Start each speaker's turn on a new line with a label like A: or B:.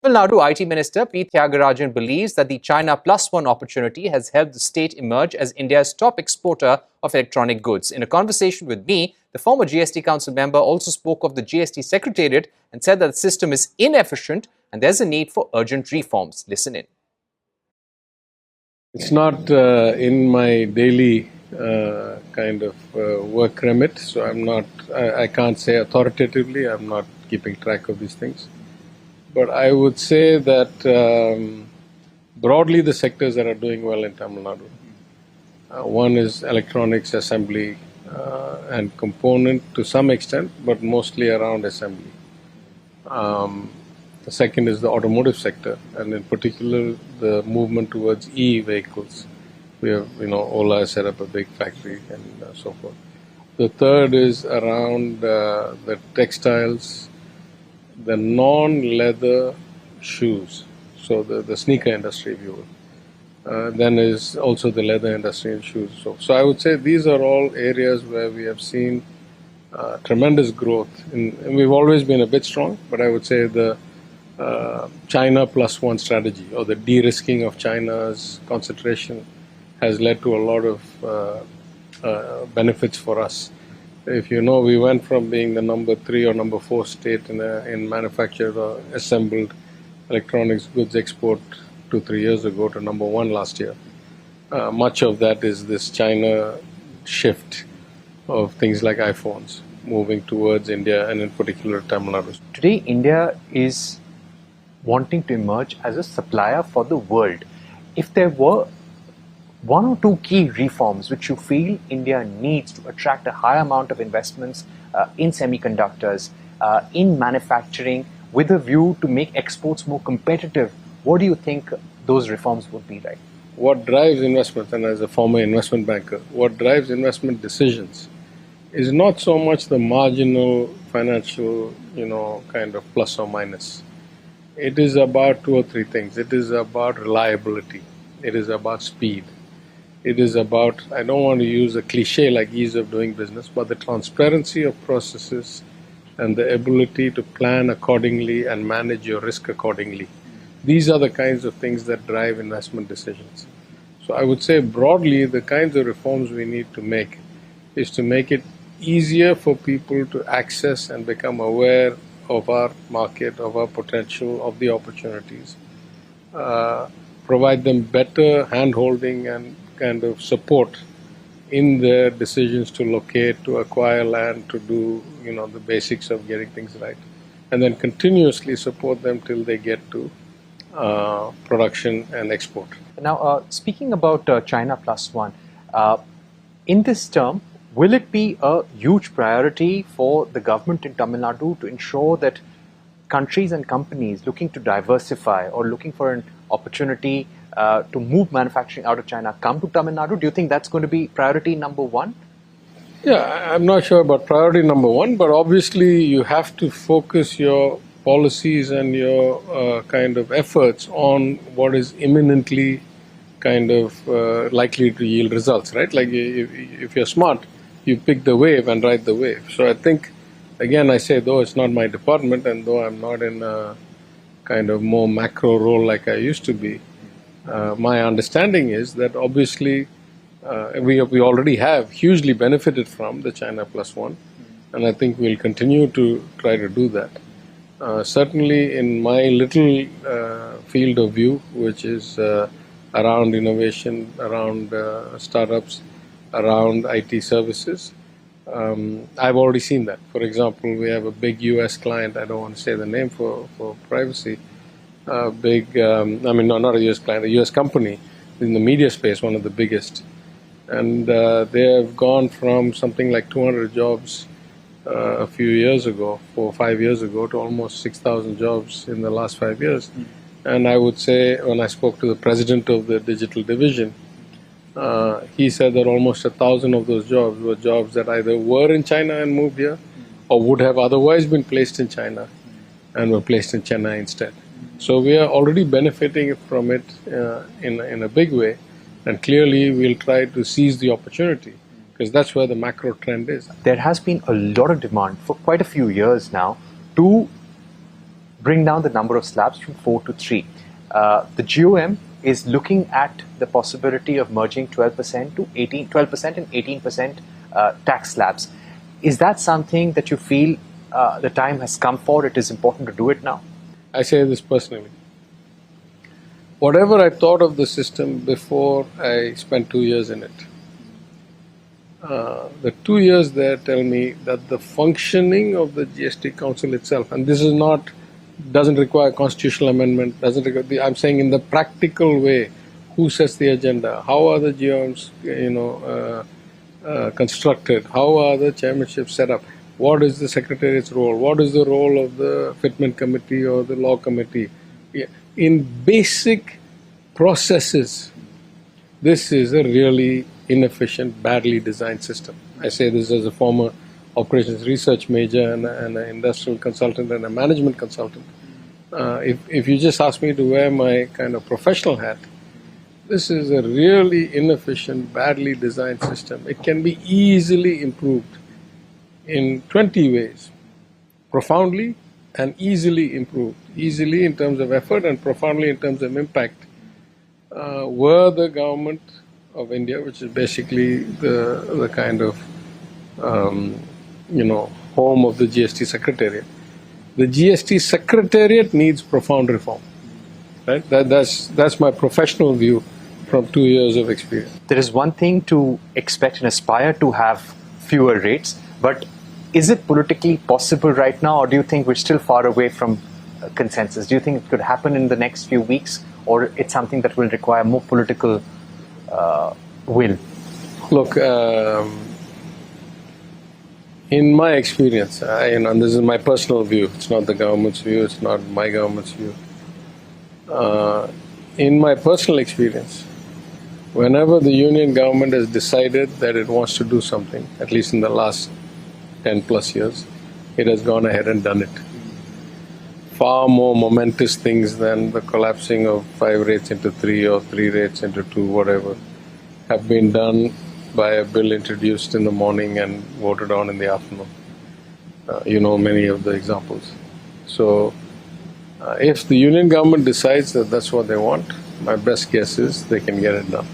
A: Tamil Nadu IT Minister P. Thiagarajan believes that the China Plus One opportunity has helped the state emerge as India's top exporter of electronic goods. In a conversation with me, the former GST Council member also spoke of the GST Secretariat and said that the system is inefficient and there's a need for urgent reforms. Listen in.
B: It's not in my daily kind of work remit, so I can't say authoritatively, I'm not keeping track of these things. But I would say that broadly the sectors that are doing well in Tamil Nadu. One is electronics assembly and component to some extent, but mostly around assembly. The second is the automotive sector, and in particular the movement towards e-vehicles. We have, Ola has set up a big factory and so forth. The third is around the textiles, the non-leather shoes, so the sneaker industry, if you will. Then is also the leather industry and shoes. So I would say these are all areas where we have seen tremendous growth. And we've always been a bit strong, but I would say the China Plus One strategy, or the de-risking of China's concentration, has led to a lot of benefits for us. If you know, we went from being the number 3 or number 4 state in manufactured or assembled electronics goods export 2-3 years ago to number 1 last year. Much of that is this China shift of things like iPhones moving towards India and in particular Tamil Nadu.
A: Today, India is wanting to emerge as a supplier for the world. If there were one or two key reforms which you feel India needs to attract a higher amount of investments in semiconductors, in manufacturing, with a view to make exports more competitive, what do you think those reforms would be like?
B: What drives investment, and as a former investment banker, what drives investment decisions is not so much the marginal financial, kind of plus or minus. It is about 2 or 3 things. It is about reliability. It is about speed. It is about, I don't want to use a cliche like ease of doing business, but the transparency of processes and the ability to plan accordingly and manage your risk accordingly. These are the kinds of things that drive investment decisions. So I would say broadly, the kinds of reforms we need to make is to make it easier for people to access and become aware of our market, of our potential, of the opportunities. Provide them better hand-holding and kind of support in their decisions to locate, to acquire land, to do, the basics of getting things right. And then continuously support them till they get to production and export.
A: Now, speaking about China Plus One, in this term, will it be a huge priority for the government in Tamil Nadu to ensure that countries and companies looking to diversify or looking for an opportunity to move manufacturing out of China come to Tamil Nadu? Do you think that's going to be priority number 1?
B: Yeah, I'm not sure about priority number 1, but obviously you have to focus your policies and your kind of efforts on what is imminently kind of likely to yield results, right? Like if you're smart, you pick the wave and ride the wave. So I think, again, I say, though it's not my department and though I'm not in a kind of more macro role like I used to be, my understanding is that obviously we already have hugely benefited from the China Plus One, and I think we'll continue to try to do that. Certainly in my little field of view, which is around innovation, around startups, around IT services, I've already seen that. For example, we have a big US client, I don't want to say the name for privacy, not a US client, a US company in the media space, one of the biggest. And they have gone from something like 200 jobs a few years ago, 4 or 5 years ago, to almost 6,000 jobs in the last 5 years. And I would say, when I spoke to the president of the digital division, he said that almost 1,000 of those jobs were jobs that either were in China and moved here, or would have otherwise been placed in China and were placed in Chennai instead. So we are already benefiting from it in a big way, and clearly we'll try to seize the opportunity, because that's where the macro trend is.
A: There has been a lot of demand for quite a few years now to bring down the number of slabs from 4 to 3. The GOM is looking at the possibility of merging 12% to 12% and 18% tax slabs. Is that something that you feel the time has come for? It is important to do it now?
B: I say this personally. Whatever I thought of the system before I spent 2 years in it, the 2 years there tell me that the functioning of the GST Council itself, and this is not, doesn't require constitutional amendment, I'm saying in the practical way, who sets the agenda, how are the GOMs, constructed, how are the chairmanships set up, what is the Secretariat's role, what is the role of the Fitment Committee or the Law Committee. In basic processes, this is a really inefficient, badly designed system. I say this as a former operations research major and an industrial consultant and a management consultant. If you just ask me to wear my kind of professional hat, this is a really inefficient, badly designed system. It can be easily improved in 20 ways, profoundly and easily improved. Easily in terms of effort and profoundly in terms of impact. Were the government of India, which is basically the kind of home of the GST Secretariat. The GST Secretariat needs profound reform. Right? That's my professional view from 2 years of experience.
A: There is one thing to expect and aspire to have fewer rates, but is it politically possible right now, or do you think we're still far away from consensus? Do you think it could happen in the next few weeks, or it's something that will require more political will?
B: Look, in my experience, and this is my personal view, it's not the government's view, it's not my government's view. In my personal experience, whenever the union government has decided that it wants to do something, at least in the last 10 plus years, it has gone ahead and done it. Far more momentous things than the collapsing of 5 rates into 3 or 3 rates into 2, whatever, have been done by a bill introduced in the morning and voted on in the afternoon. You know many of the examples. So, if the union government decides that that's what they want, my best guess is they can get it done.